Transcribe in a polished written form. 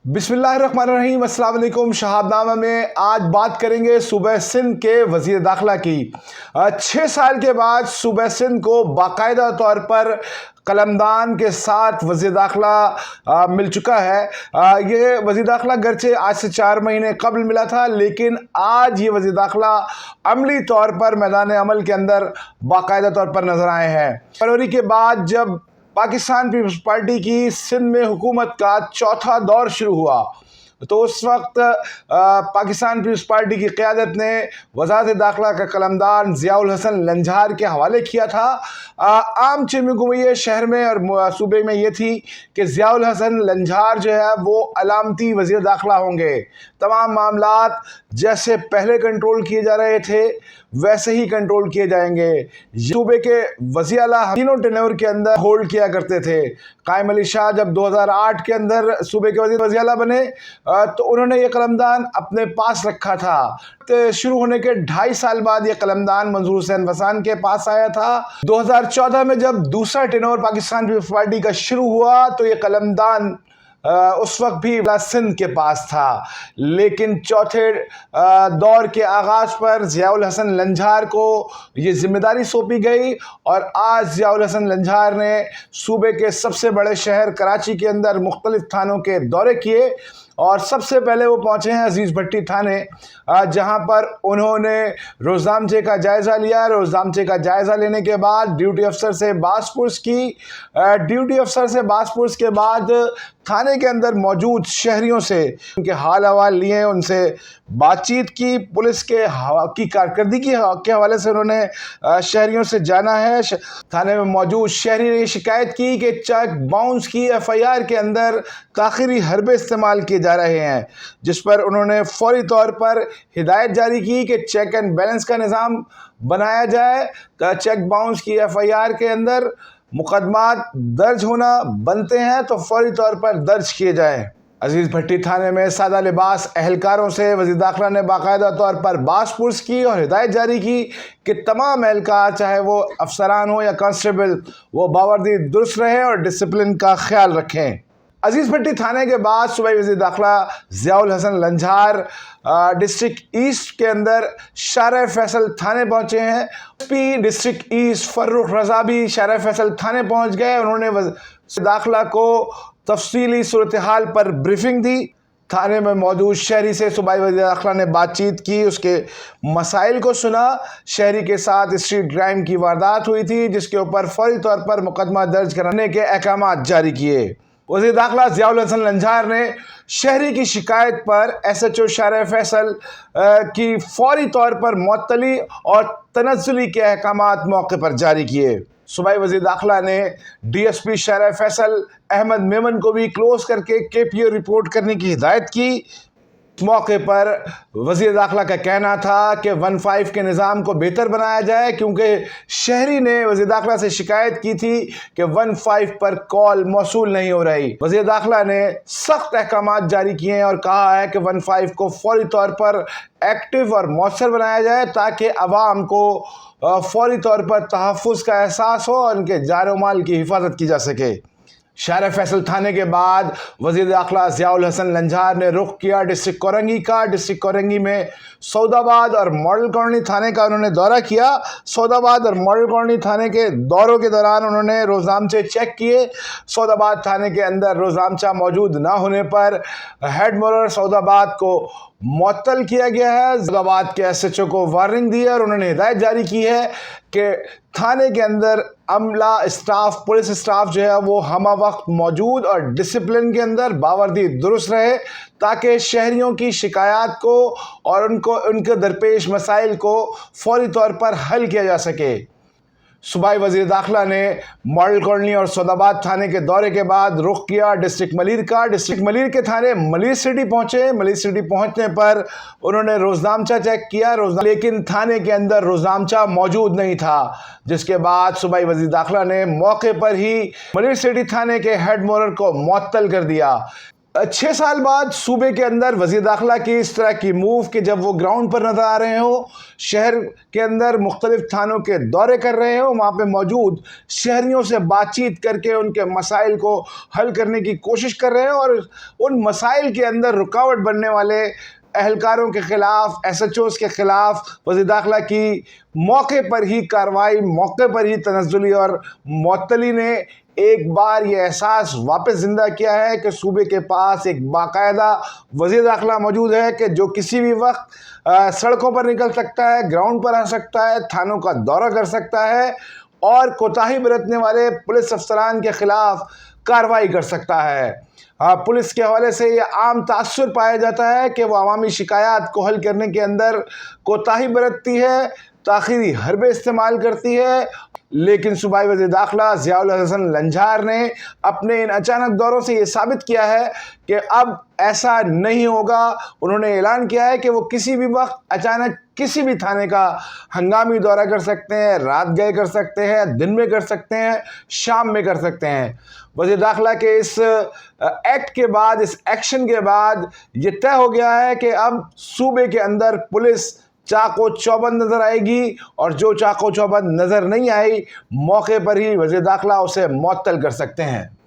बिस्मिल्लाहिर्रहमानिर्रहीम। अस्सलाम वालेकुम। शहादनामा में आज बात करेंगे सूबे सिंध के वज़ीर दाखिला की। 6 साल के बाद सूबे सिंध को बाकायदा तौर पर कलमदान के साथ वज़ीर दाखिला मिल चुका है। ये वज़ीर दाखिला गरचे आज से 4 महीने कबल मिला था, लेकिन आज ये वज़ीर दाखिला अमली तौर पर मैदान अमल के अंदर बाकायदा तौर पर नज़र आए हैं। फरवरी के बाद जब पाकिस्तान पीपल्स पार्टी की सिंध में हुकूमत का चौथा दौर शुरू हुआ, तो उस वक्त पाकिस्तान पीपल्स पार्टी की क़यादत ने वज़ारत दाखिला का कलमदान ज़ियाउल हसन लंझार के हवाले किया था। आम चिमगुमैया शहर में और सूबे में ये थी कि ज़ियाउल हसन लंझार जो है वो अलामती वज़ीर दाखिला होंगे। तमाम मामलात जैसे पहले कंट्रोल किए जा रहे थे वैसे ही कंट्रोल किए जाएंगे। सूबे के वज़ीर आला तीनों टेन्योर के अंदर होल्ड किया करते थे। कायम अली शाह जब 2008 के अंदर सूबे के वज़ीर आला बने तो उन्होंने ये कलमदान अपने पास रखा था। शुरू होने के 2.5 साल बाद ये कलमदान मंजूर हुसैन वसान के पास आया था। 2014 में जब दूसरा टेन्योर पाकिस्तान पीपल्स पार्टी का शुरू हुआ तो ये कलमदान उस वक्त भी सिंध के पास था, लेकिन चौथे दौर के आगाज़ पर ज़ियाउल हसन लंझार को ये जिम्मेदारी सौंपी गई और आज ज़ियाउल हसन लंझार ने सूबे के सबसे बड़े शहर कराची के अंदर मुख्तलिफ थानों के दौरे किए और सबसे पहले वो पहुँचे हैं अजीज़ भट्टी थाने, जहाँ पर उन्होंने रोज़नामचे का जायज़ा लिया। रोज़नामचे का जायज़ा लेने के बाद ड्यूटी अफसर से बासपुर्स की। ड्यूटी अफसर से बासपुर्स के बाद थाने के अंदर मौजूद शहरियों से उनके हाल अहवाल लिए, उनसे बातचीत की। पुलिस की कारकर्दगी के हवाले से उन्होंने शहरियों से जाना है। थाने में मौजूद शहरी ने शिकायत की कि चेक बाउंस की FIR के अंदर ताख़िरी हरबे इस्तेमाल किए जा रहे हैं, जिस पर उन्होंने फौरी तौर पर हिदायत जारी की कि चेक एंड बैलेंस का निज़ाम बनाया जाए। चेक बाउंस की FIR के अंदर मुकदमात दर्ज होना बनते हैं तो फौरी तौर पर दर्ज किए जाएं। अजीज़ भट्टी थाने में सादा लिबास एहलकारों से वज़ीर दाखिला ने बाकायदा तौर पर बासपुर्स की और हिदायत जारी की कि तमाम एहलकार, चाहे वो अफसरान हो या कांस्टेबल, वो बावर्दी दुरुस्त रहें और डिसिप्लिन का ख्याल रखें। अजीज़ भट्टी थाने के बाद सूबाई वज़ीर दाखिला ज़ियाउल हसन लंझार डिस्ट्रिक्ट ईस्ट के अंदर शारा फैसल थाने पहुँचे हैं। SP डिस्ट्रिक्ट ईस्ट फर्रुख रज़ा भी शारा फैसल थाने पहुँच गए। उन्होंने वज़ीर दाखिला को तफसीली सूरत हाल पर ब्रीफिंग दी। थाने में मौजूद शहरी से सूबाई वज़ीर दाखिला ने बातचीत की, उसके मसाइल को सुना। शहरी के साथ स्ट्रीट क्राइम की वारदात हुई थी, जिसके ऊपर फौरी तौर पर मुकदमा दर्ज कराने के अहकाम जारी किए। वज़ीर दाखिला ज़ियाउल हसन लंझार ने शहरी की शिकायत पर SHO शारा फैसल की फौरी तौर पर मुअत्तली और तनज़्ज़ुली के अहकामात मौके पर जारी किए। सूबाई वज़ीर दाखिला ने DSP शारा फैसल अहमद मेमन को भी क्लोज करके KPO रिपोर्ट करने की हिदायत की। मौके पर वज़ीर दाखिला का कहना था कि 15 के निज़ाम को बेहतर बनाया जाए, क्योंकि शहरी ने वज़ीर दाखिला से शिकायत की थी कि 15 पर कॉल मौसूल नहीं हो रही। वज़ीर दाखिला ने सख्त अहकामात जारी किए हैं और कहा है कि 15 को फौरी तौर पर एक्टिव और मौसर बनाया जाए, ताकि अवाम को फौरी तौर पर तहफ़्फ़ुज़ का एहसास हो और उनके जान व माल की हिफाजत की जा सके। शारा फैसल थाने के बाद वज़ीर दाखिला ज़ियाउल हसन लंझार ने रुख किया डिस्ट्रिक्ट कोरंगी का। डिस्ट्रिक्ट कोरंगी में सौदाबाद और मॉडल कॉलोनी थाने का उन्होंने दौरा किया। सौदाबाद और मॉडल कॉलोनी थाने के दौरों के दौरान उन्होंने रोज़नामचे चेक किए। सौदाबाद थाने के अंदर रोज़नामचा मौजूद ना होने पर हेड मोरर सौदाबाद को मुअत्तल किया गया है। सौदाबाद के SHO को वार्निंग दी है और उन्होंने हिदायत जारी की है कि थाने के अंदर अमला स्टाफ, पुलिस स्टाफ जो है वो हमा वक्त मौजूद और डिसिप्लिन के अंदर बावर्दी दुरुस्त रहे, ताकि शहरियों की शिकायत को और उनके दरपेश मसाइल को फौरी तौर पर हल किया जा सके। सूबाई वज़ीर दाखिला ने मॉडल कॉलोनी और सौदाबाद थाने के दौरे के बाद रुख किया डिस्ट्रिक्ट मलीर का। डिस्ट्रिक्ट मलीर के थाने मलीर सिटी पहुँचे। मलीर सिटी पहुँचने पर उन्होंने रोज़नामचा चेक किया, लेकिन थाने के अंदर रोज़नामचा मौजूद नहीं था, जिसके बाद सूबाई वज़ीर दाखिला ने मौके पर ही मलीर सिटी थाने के हेड मोरर को मुअत्तल कर दिया। 6 साल बाद सूबे के अंदर वज़ीर दाखिला की इस तरह की मूव कि जब वो ग्राउंड पर नज़र आ रहे हो, शहर के अंदर मुख्तलिफ थानों के दौरे कर रहे हो, वहाँ पे मौजूद शहरियों से बातचीत करके उनके मसाइल को हल करने की कोशिश कर रहे हो और उन मसाइल के अंदर रुकावट बनने वाले एहलकारों के ख़िलाफ़, SHOs के ख़िलाफ़ वज़ीर दाखिला की मौके पर ही कार्रवाई, मौके पर ही तनज़्ज़ुली और मुअत्तली ने एक बार ये एहसास वापस ज़िंदा किया है कि सूबे के पास एक बाकायदा वज़ीर दाखिला मौजूद है कि जो किसी भी वक्त सड़कों पर निकल सकता है, ग्राउंड पर आ सकता है, थानों का दौरा कर सकता है और कोताही बरतने वाले पुलिस अफसरान के ख़िलाफ़ कार्रवाई कर सकता है। पुलिस के हवाले से ये आम तासुर पाया जाता है कि वो अवामी शिकायत को हल करने के अंदर कोताही बरतती है, ताख़ीरी हरबे इस्तेमाल करती है, लेकिन सूबाई वज़ीर दाखिला ज़ियाउल हसन लंझार ने अपने इन अचानक दौरों से ये साबित किया है कि अब ऐसा नहीं होगा। उन्होंने ऐलान किया है कि वो किसी भी वक्त अचानक किसी भी थाने का हंगामी दौरा कर सकते हैं, रात गए कर सकते हैं, दिन में कर सकते हैं, शाम में कर सकते हैं। वज़ीर दाखिला के इस एक्ट के बाद, इस एक्शन के बाद ये तय हो गया है कि अब सूबे के अंदर पुलिस चाको चौबंद नज़र आएगी और जो चाको चौबंद नज़र नहीं आई, मौके पर ही वज़ीर दाखिला उसे मुअत्तल कर सकते हैं।